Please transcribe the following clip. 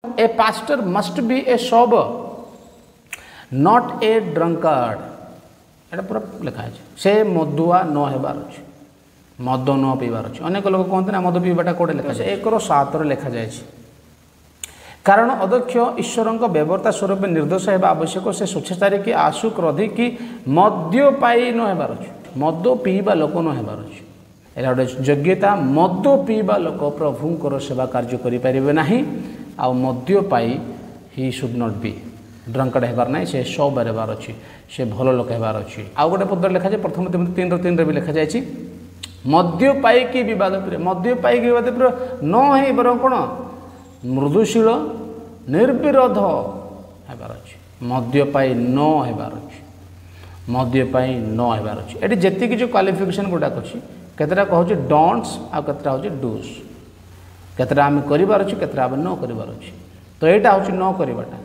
A pastor must be a sober, not a drunkard. एटा पूरा लिखा है से मदुआ न हेबार अछि मद न पीबार अछि अनेक लोक कहते ना मद पीबाटा कोडे लिखा है 1:7 रे लिखा जाय अछि कारण अध्यक्ष ईश्वरଙ୍କ व्यवहारता स्वरूप निर्दोष हेबा आवश्यक से स्वेच्छाचारी की आशु क्रोधी की मद्यपायी न हेबार अछि मद पीबा लोक न हेबार अछि एला गोटे योग्यता मद पीबा लोक प्रभुंकर सेवा कार्य करि परिबे नाही आ मद्यपायी ही शुड नॉट बी ड्रंकड हेबार ना से सोबर हेबार अछि से भल लोक हेबार अछि आ गोटे पद लिखा जाय प्रथम 3:3 रे भी लिखा जाय अछि मद्यपायी की विवाद मद्यपायी की विवाद न हे बर कोन मृदुशील निर्विरोध हेबार अछि मद्यपायी न हेबार अछि मद्यपायी न हेबार अछि एटी जेति कि जो क्वालिफिकेशन गुडा अछि केतरा कहउछि डोंट्स आ केतरा होछि डूस केतरा हम करिबार अछि केतरा हम न करिबार अछि तो एटा होछि न करिबाटा